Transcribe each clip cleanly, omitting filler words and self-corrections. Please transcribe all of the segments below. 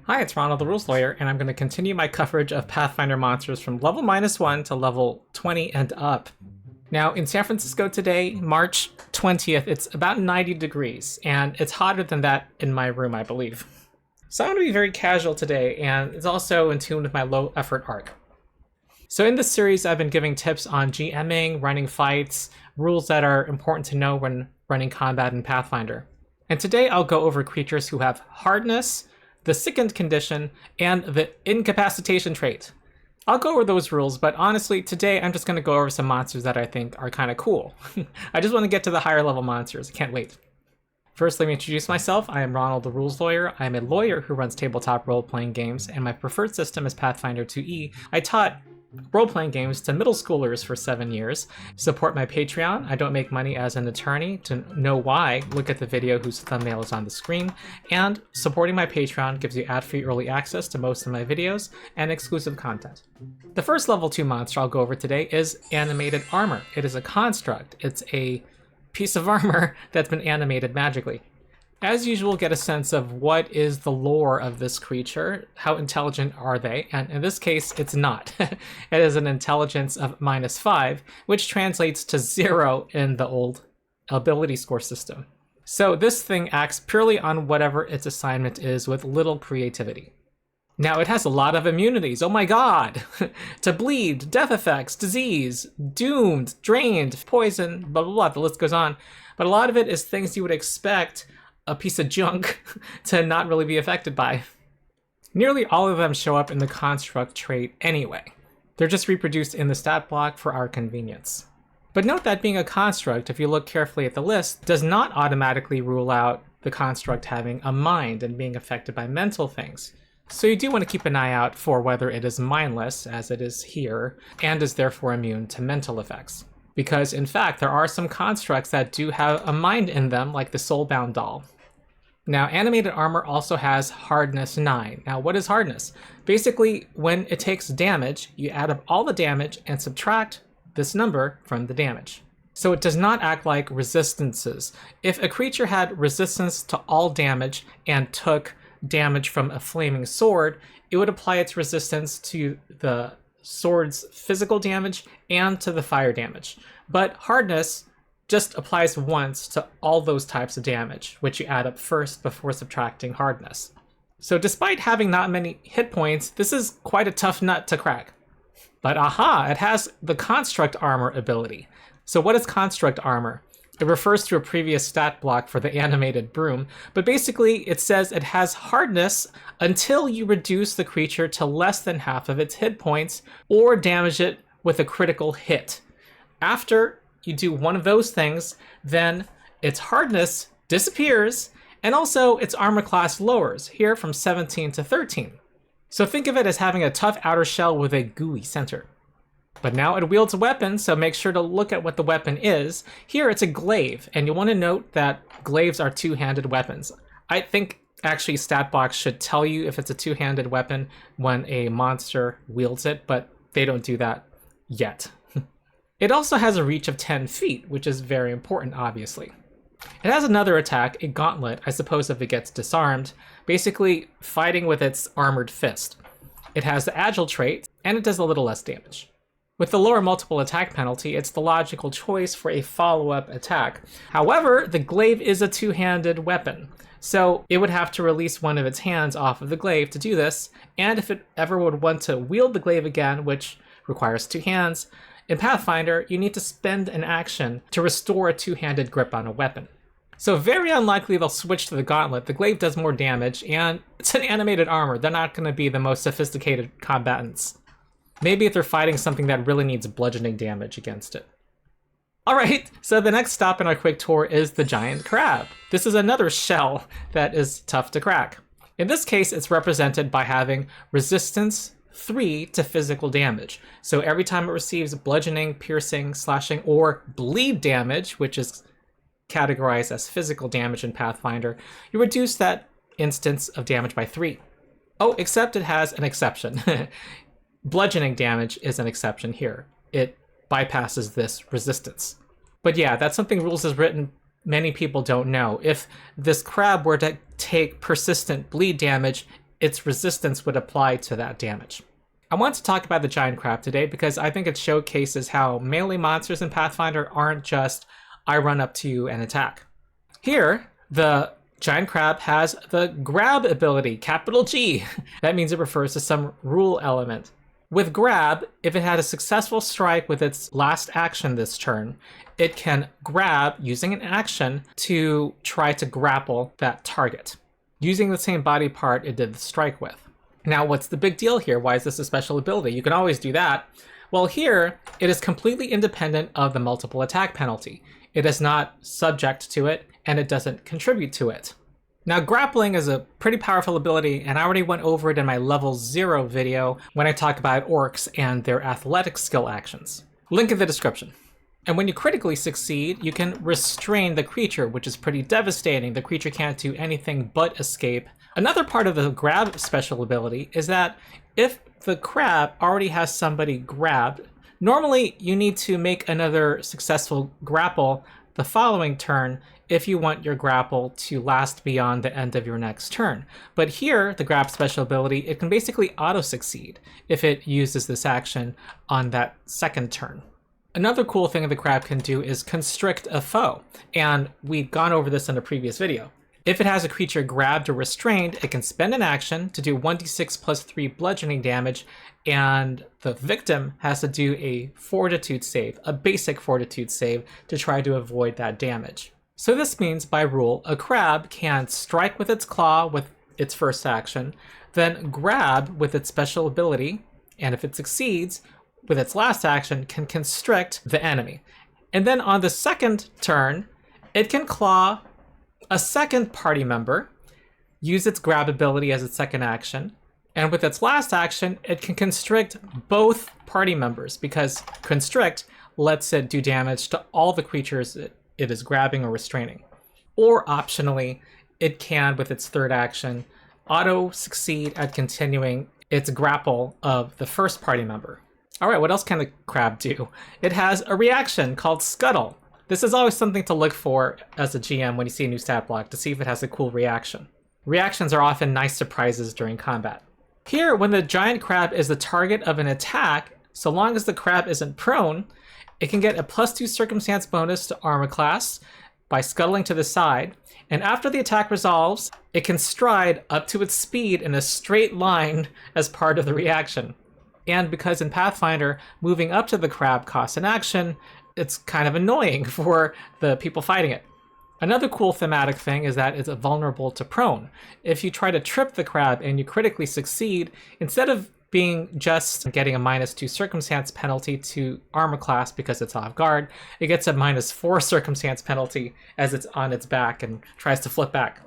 Hi, it's Ronald the Rules Lawyer, and I'm going to continue my coverage of Pathfinder monsters from level -1 to level 20 and up. Now, in San Francisco today, March 20th, it's about 90 degrees, and it's hotter than that in my room, I believe. So I'm going to be very casual today, and it's also in tune with my low-effort arc. So in this series, I've been giving tips on GMing, running fights, rules that are important to know when running combat in Pathfinder. And today I'll go over creatures who have Hardness, the Sickened condition, and the Incapacitation trait. I'll go over those rules, but honestly, today I'm just going to go over some monsters that I think are kind of cool. I just want to get to the higher level monsters. I can't wait. First, let me introduce myself. I am Ronald the Rules Lawyer. I am a lawyer who runs tabletop role-playing games, and my preferred system is Pathfinder 2e. I taught role-playing games to middle schoolers for 7 years. Support my Patreon. I don't make money as an attorney. To know why, look at the video whose thumbnail is on the screen. And supporting my Patreon gives you ad-free early access to most of my videos and exclusive content. The first level 2 monster I'll go over today is Animated Armor. It is a construct. It's a piece of armor that's been animated magically. As usual, get a sense of what is the lore of this creature, how intelligent are they, and in this case, it's not. It is an intelligence of -5, which translates to 0 in the old ability score system. So this thing acts purely on whatever its assignment is with little creativity. Now it has a lot of immunities, oh my god! To bleed, death effects, disease, doomed, drained, poison, blah blah blah, the list goes on. But a lot of it is things you would expect a piece of junk to not really be affected by. Nearly all of them show up in the construct trait anyway. They're just reproduced in the stat block for our convenience. But note that being a construct, if you look carefully at the list, does not automatically rule out the construct having a mind and being affected by mental things. So you do want to keep an eye out for whether it is mindless, as it is here, and is therefore immune to mental effects. Because in fact, there are some constructs that do have a mind in them, like the Soulbound doll. Now, Animated Armor also has Hardness 9. Now, what is Hardness? Basically, when it takes damage, you add up all the damage and subtract this number from the damage. So it does not act like resistances. If a creature had resistance to all damage and took damage from a flaming sword, it would apply its resistance to the sword's physical damage and to the fire damage. But Hardness just applies once to all those types of damage, which you add up first before subtracting Hardness. So despite having not many hit points, this is quite a tough nut to crack. But aha, it has the Construct Armor ability. So what is Construct Armor? It refers to a previous stat block for the animated broom, but basically it says it has Hardness until you reduce the creature to less than half of its hit points or damage it with a critical hit. After you do one of those things, then its Hardness disappears, and also its armor class lowers, here from 17 to 13. So think of it as having a tough outer shell with a gooey center. But now it wields a weapon, so make sure to look at what the weapon is. Here it's a glaive, and you'll want to note that glaives are two-handed weapons. I think actually StatBox should tell you if it's a two-handed weapon when a monster wields it, but they don't do that yet. It also has a reach of 10 feet, which is very important, obviously. It has another attack, a gauntlet, I suppose if it gets disarmed, basically fighting with its armored fist. It has the agile trait, and it does a little less damage. With the lower multiple attack penalty, it's the logical choice for a follow-up attack. However, the glaive is a two-handed weapon, so it would have to release one of its hands off of the glaive to do this, and if it ever would want to wield the glaive again, which requires 2 hands, in Pathfinder, you need to spend an action to restore a two-handed grip on a weapon. So very unlikely they'll switch to the gauntlet. The glaive does more damage, and it's an animated armor. They're not going to be the most sophisticated combatants. Maybe if they're fighting something that really needs bludgeoning damage against it. Alright, so the next stop in our quick tour is the giant crab. This is another shell that is tough to crack. In this case, it's represented by having resistance 3 to physical damage. So every time it receives bludgeoning, piercing, slashing, or bleed damage, which is categorized as physical damage in Pathfinder, you reduce that instance of damage by 3. Oh, except it has an exception. Bludgeoning damage is an exception here. It bypasses this resistance. But yeah, that's something rules has written many people don't know. If this crab were to take persistent bleed damage, its resistance would apply to that damage. I want to talk about the giant crab today because I think it showcases how melee monsters in Pathfinder aren't just I run up to you and attack. Here, the giant crab has the grab ability, capital G. That means it refers to some rule element. With grab, if it had a successful strike with its last action this turn, it can grab using an action to try to grapple that target, using the same body part it did the strike with. Now, what's the big deal here? Why is this a special ability? You can always do that. Well, here, it is completely independent of the multiple attack penalty. It is not subject to it, and it doesn't contribute to it. Now, grappling is a pretty powerful ability, and I already went over it in my level 0 video when I talk about orcs and their athletic skill actions. Link in the description. And when you critically succeed, you can restrain the creature, which is pretty devastating. The creature can't do anything but escape. Another part of the grab special ability is that if the crab already has somebody grabbed, normally you need to make another successful grapple the following turn if you want your grapple to last beyond the end of your next turn. But here, the grab special ability, it can basically auto-succeed if it uses this action on that second turn. Another cool thing the crab can do is constrict a foe, and we've gone over this in a previous video. If it has a creature grabbed or restrained, it can spend an action to do 1d6 plus 3 bludgeoning damage, and the victim has to do a fortitude save, a basic fortitude save, to try to avoid that damage. So this means, by rule, a crab can strike with its claw with its first action, then grab with its special ability, and if it succeeds, with its last action, can constrict the enemy. And then on the second turn, it can claw a second party member, use its grab ability as its second action, and with its last action, it can constrict both party members, because constrict lets it do damage to all the creatures it is grabbing or restraining. Or optionally, it can, with its third action, auto-succeed at continuing its grapple of the first party member. Alright, what else can the crab do? It has a reaction called Scuttle. This is always something to look for as a GM when you see a new stat block, to see if it has a cool reaction. Reactions are often nice surprises during combat. Here, when the giant crab is the target of an attack, so long as the crab isn't prone, it can get a +2 circumstance bonus to armor class by scuttling to the side, and after the attack resolves, it can stride up to its speed in a straight line as part of the reaction. And because in Pathfinder, moving up to the crab costs an action, it's kind of annoying for the people fighting it. Another cool thematic thing is that it's vulnerable to prone. If you try to trip the crab and you critically succeed, instead of being just getting a -2 circumstance penalty to armor class because it's off guard, it gets a -4 circumstance penalty as it's on its back and tries to flip back.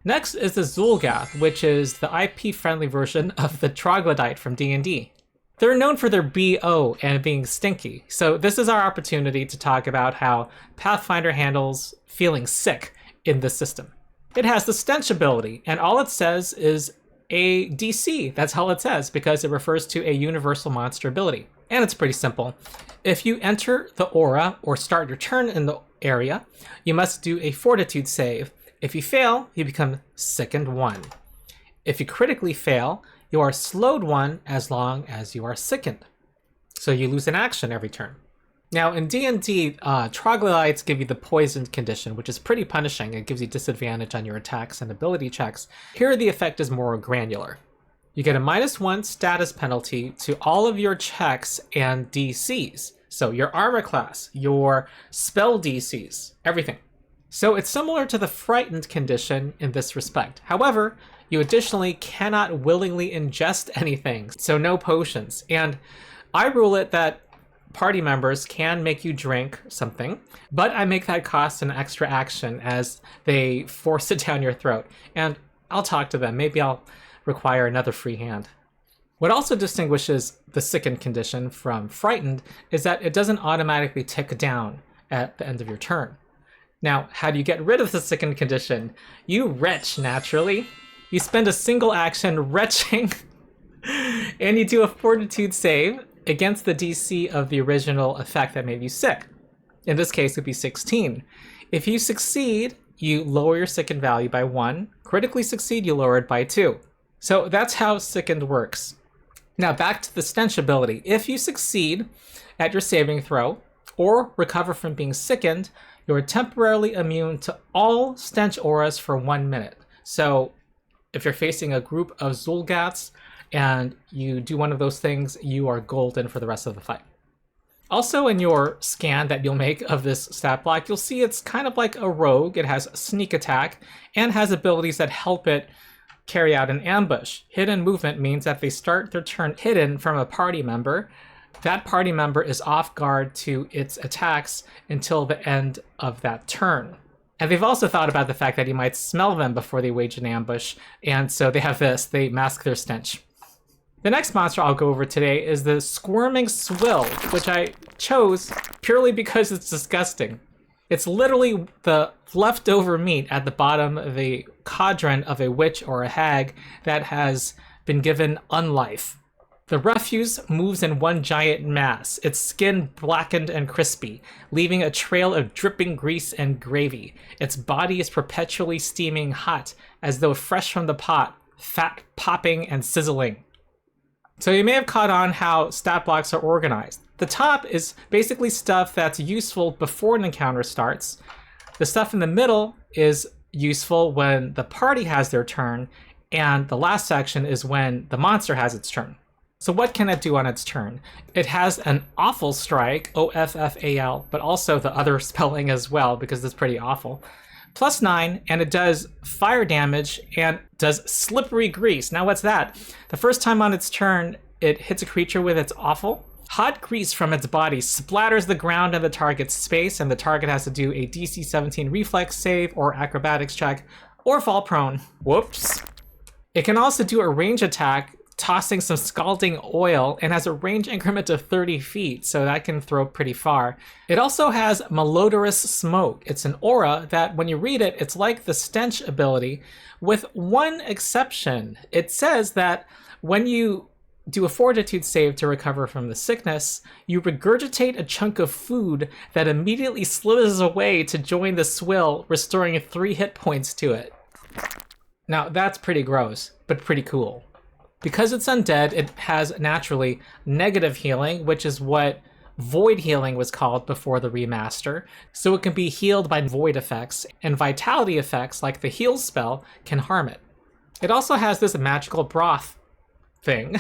Next is the Xulgath, which is the IP-friendly version of the Troglodyte from D&D. They're known for their BO and being stinky, so this is our opportunity to talk about how Pathfinder handles feeling sick in this system. It has the stench ability, and all it says is a DC. That's all it says, because it refers to a universal monster ability. And it's pretty simple. If you enter the aura or start your turn in the area, you must do a fortitude save. If you fail, you become Sickened 1. If you critically fail, you are slowed 1 as long as you are sickened. So you lose an action every turn. Now in D&D, Troglodytes give you the poisoned condition, which is pretty punishing. It gives you disadvantage on your attacks and ability checks. Here the effect is more granular. You get a -1 status penalty to all of your checks and DCs. So your armor class, your spell DCs, everything. So it's similar to the frightened condition in this respect. However, you additionally cannot willingly ingest anything, so no potions. And I rule it that party members can make you drink something, but I make that cost an extra action as they force it down your throat. And I'll talk to them. Maybe I'll require another free hand. What also distinguishes the Sickened condition from frightened is that it doesn't automatically tick down at the end of your turn. Now, how do you get rid of the Sickened condition? You retch, naturally. You spend a single action retching, and you do a fortitude save against the DC of the original effect that made you sick. In this case, it would be 16. If you succeed, you lower your Sickened value by 1. Critically succeed, you lower it by 2. So that's how Sickened works. Now back to the stench ability. If you succeed at your saving throw, or recover from being sickened, you're temporarily immune to all stench auras for 1 minute. So if you're facing a group of Xulgaths and you do one of those things, you are golden for the rest of the fight. Also in your scan that you'll make of this stat block, you'll see it's kind of like a rogue. It has sneak attack and has abilities that help it carry out an ambush. Hidden movement means that they start their turn hidden from a party member. That party member is off guard to its attacks until the end of that turn. And they've also thought about the fact that you might smell them before they wage an ambush, and so they have this, they mask their stench. The next monster I'll go over today is the Squirming Swill, which I chose purely because it's disgusting. It's literally the leftover meat at the bottom of a cauldron of a witch or a hag that has been given unlife. The refuse moves in one giant mass, its skin blackened and crispy, leaving a trail of dripping grease and gravy. Its body is perpetually steaming hot, as though fresh from the pot, fat popping and sizzling. So you may have caught on how stat blocks are organized. The top is basically stuff that's useful before an encounter starts. The stuff in the middle is useful when the party has their turn, and the last section is when the monster has its turn. So what can it do on its turn? It has an awful strike, O-F-F-A-L, but also the other spelling as well, because it's pretty awful. +9, and it does fire damage and does slippery grease. Now what's that? The first time on its turn, it hits a creature with its awful. Hot grease from its body splatters the ground in the target's space, and the target has to do a DC 17 reflex save or acrobatics check, or fall prone. Whoops. It can also do a range attack, tossing some scalding oil, and has a range increment of 30 feet, so that can throw pretty far. It also has malodorous smoke. It's an aura that when you read it, it's like the stench ability, with one exception. It says that when you do a fortitude save to recover from the sickness, you regurgitate a chunk of food that immediately slithers away to join the swill, restoring 3 hit points to it. Now that's pretty gross, but pretty cool. Because it's undead, it has naturally negative healing, which is what void healing was called before the remaster. So it can be healed by void effects, and vitality effects like the heal spell can harm it. It also has this magical broth thing.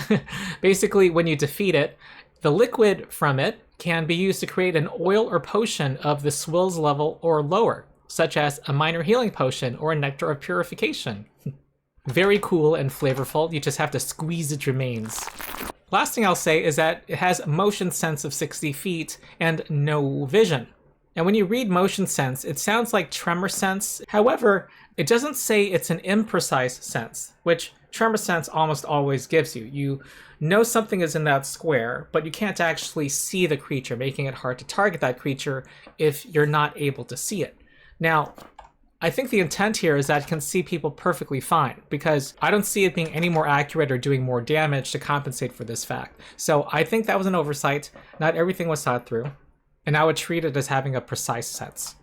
Basically, when you defeat it, the liquid from it can be used to create an oil or potion of the swill's level or lower, such as a minor healing potion or a nectar of purification. Very cool and flavorful, you just have to squeeze its remains. Last thing I'll say is that it has motion sense of 60 feet and no vision. And when you read motion sense, it sounds like tremor sense. However, it doesn't say it's an imprecise sense, which tremor sense almost always gives you. You know something is in that square, but you can't actually see the creature, making it hard to target that creature if you're not able to see it. Now, I think the intent here is that it can see people perfectly fine, because I don't see it being any more accurate or doing more damage to compensate for this fact. So I think that was an oversight. Not everything was thought through, and I would treat it as having a precise sense.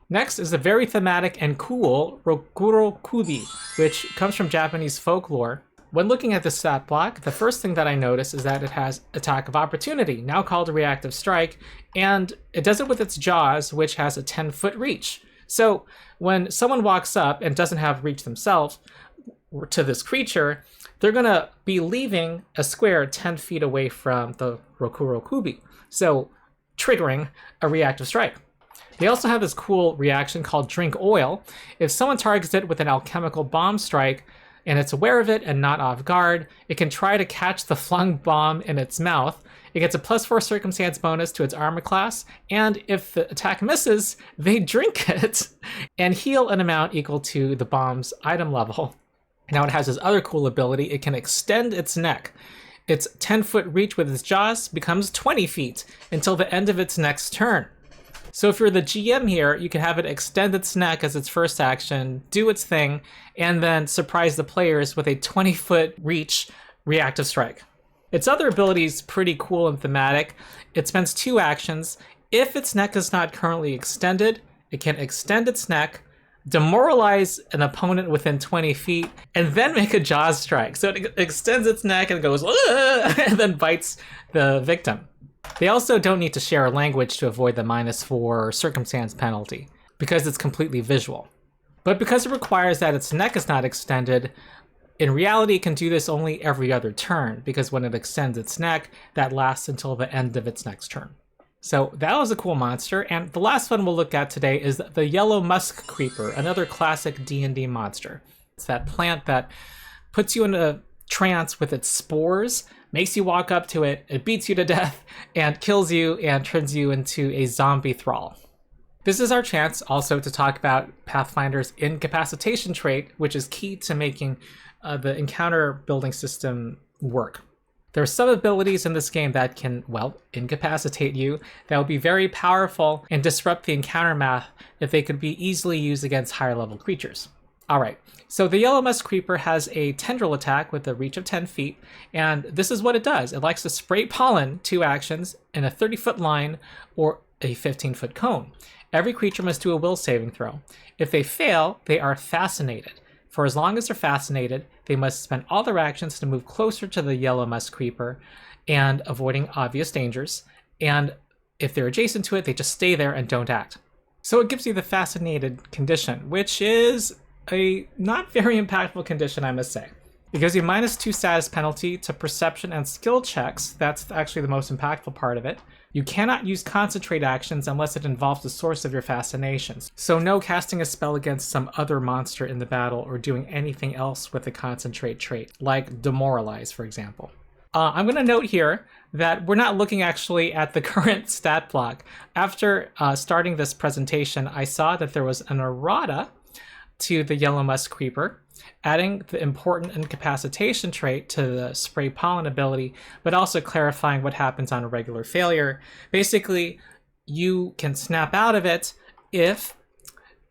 Next is the very thematic and cool Rokurokubi, which comes from Japanese folklore. When looking at the stat block, the first thing that I notice is that it has Attack of Opportunity, now called a Reactive Strike, and it does it with its jaws, which has a 10-foot reach. So when someone walks up and doesn't have reach themselves to this creature, they're going to be leaving a square 10 feet away from the Rokurokubi, so triggering a reactive strike. They also have this cool reaction called Drink Oil. If someone targets it with an alchemical bomb strike, and it's aware of it and not off guard, it can try to catch the flung bomb in its mouth. It gets a +4 circumstance bonus to its armor class, and if the attack misses, they drink it and heal an amount equal to the bomb's item level. Now it has this other cool ability. It can extend its neck. Its 10-foot reach with its jaws becomes 20 feet until the end of its next turn. So if you're the GM here, you can have it extend its neck as its first action, do its thing, and then surprise the players with a 20-foot reach reactive strike. Its other ability is pretty cool and thematic. It spends 2 actions. If its neck is not currently extended, it can extend its neck, demoralize an opponent within 20 feet, and then make a jaws strike. So it extends its neck and goes, and then bites the victim. They also don't need to share a language to avoid the -4 circumstance penalty, because it's completely visual. But because it requires that its neck is not extended, in reality it can do this only every other turn, because when it extends its neck, that lasts until the end of its next turn. So that was a cool monster, and the last one we'll look at today is the Yellow Musk Creeper, another classic D&D monster. It's that plant that puts you in a trance with its spores, makes you walk up to it, it beats you to death, and kills you and turns you into a zombie thrall. This is our chance also to talk about Pathfinder's Incapacitation trait, which is key to making the encounter building system work. There are some abilities in this game that can, well, incapacitate you, that will be very powerful and disrupt the encounter math if they could be easily used against higher level creatures. Alright, so the Yellow Musk Creeper has a tendril attack with a reach of 10 feet, and this is what it does. It likes to spray pollen 2 actions in a 30-foot line or a 15-foot cone. Every creature must do a will saving throw. If they fail, they are fascinated. For as long as they're fascinated, they must spend all their actions to move closer to the Yellow Musk Creeper and avoiding obvious dangers. And if they're adjacent to it, they just stay there and don't act. So it gives you the fascinated condition, which is a not very impactful condition, I must say. It gives you -2 status penalty to perception and skill checks. That's actually the most impactful part of it. You cannot use concentrate actions unless it involves the source of your fascinations. So no casting a spell against some other monster in the battle or doing anything else with the concentrate trait, like demoralize, for example. I'm going to note here that we're not looking actually at the current stat block. After starting this presentation, I saw that there was an errata to the Yellow Musk Creeper, adding the important incapacitation trait to the spray pollen ability, but also clarifying what happens on a regular failure. Basically, you can snap out of it if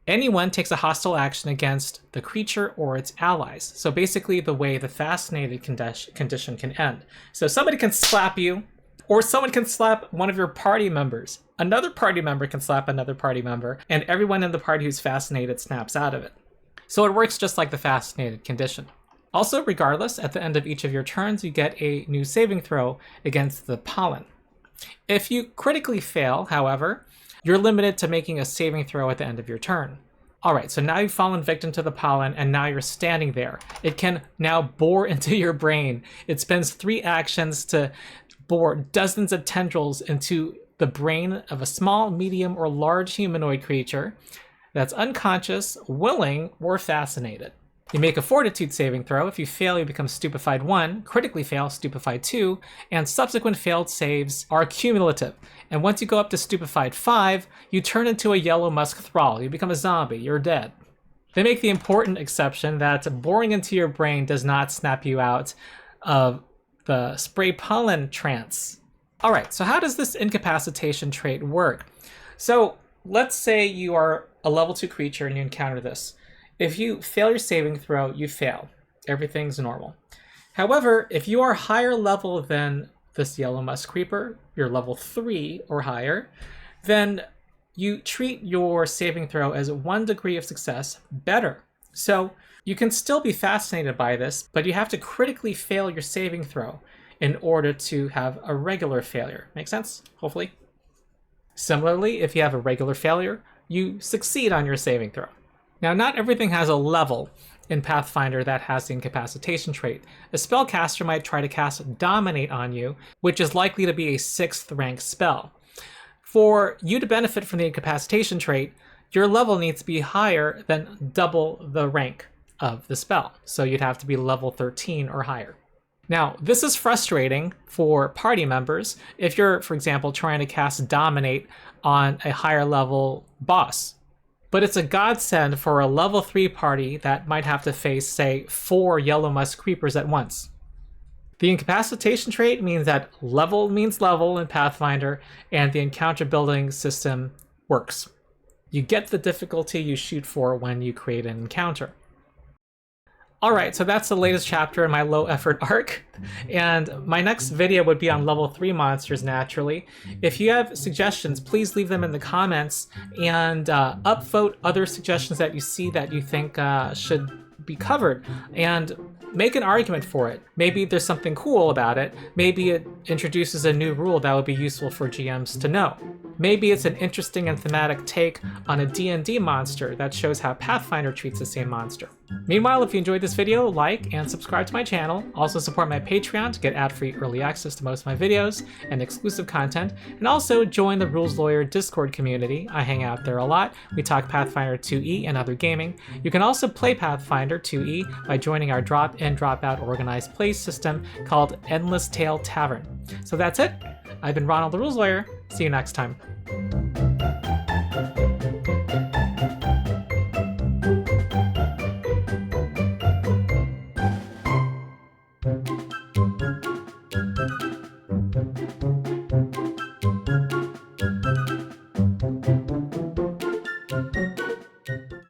anyone takes a hostile action against the creature or its allies. So basically the way the fascinated condition can end. So somebody can slap you, or someone can slap one of your party members. Another party member can slap another party member, and everyone in the party who's fascinated snaps out of it. So it works just like the fascinated condition. Also, regardless, at the end of each of your turns, you get a new saving throw against the pollen. If you critically fail, however, you're limited to making a saving throw at the end of your turn. Alright, so now you've fallen victim to the pollen, and now you're standing there. It can now bore into your brain. It spends 3 actions to bore dozens of tendrils into the brain of a small, medium, or large humanoid creature that's unconscious, willing, or fascinated. You make a fortitude saving throw. If you fail, you become stupefied 1, critically fail, stupefied 2, and subsequent failed saves are cumulative. And once you go up to stupefied 5, you turn into a Yellow Musk thrall. You become a zombie. You're dead. They make the important exception that boring into your brain does not snap you out of the spray pollen trance. Alright, so how does this incapacitation trait work? So let's say you are a level 2 creature and you encounter this. If you fail your saving throw, you fail. Everything's normal. However, if you are higher level than this Yellow Musk Creeper, you're level 3 or higher, then you treat your saving throw as 1 degree of success better. So you can still be fascinated by this, but you have to critically fail your saving throw in order to have a regular failure. Make sense? Hopefully. Similarly, if you have a regular failure, you succeed on your saving throw. Now, not everything has a level in Pathfinder that has the incapacitation trait. A spellcaster might try to cast Dominate on you, which is likely to be a 6th rank spell. For you to benefit from the incapacitation trait, your level needs to be higher than double the rank of the spell. So you'd have to be level 13 or higher. Now, this is frustrating for party members if you're, for example, trying to cast Dominate on a higher level boss. But it's a godsend for a level 3 party that might have to face, say, 4 Yellow Musk Creepers at once. The incapacitation trait means that level means level in Pathfinder, and the encounter building system works. You get the difficulty you shoot for when you create an encounter. Alright, so that's the latest chapter in my low effort arc, and my next video would be on level 3 monsters naturally. If you have suggestions, please leave them in the comments, and upvote other suggestions that you see that you think should be covered, and make an argument for it. Maybe there's something cool about it. Maybe it introduces a new rule that would be useful for GMs to know. Maybe it's an interesting and thematic take on a D&D monster that shows how Pathfinder treats the same monster. Meanwhile, if you enjoyed this video, like and subscribe to my channel. Also support my Patreon to get ad-free early access to most of my videos and exclusive content. And also join the Rules Lawyer Discord community. I hang out there a lot. We talk Pathfinder 2e and other gaming. You can also play Pathfinder 2e by joining our drop-in, drop-out organized play system called Endless Tale Tavern. So that's it. I've been Ronald the Rules Lawyer. See you next time.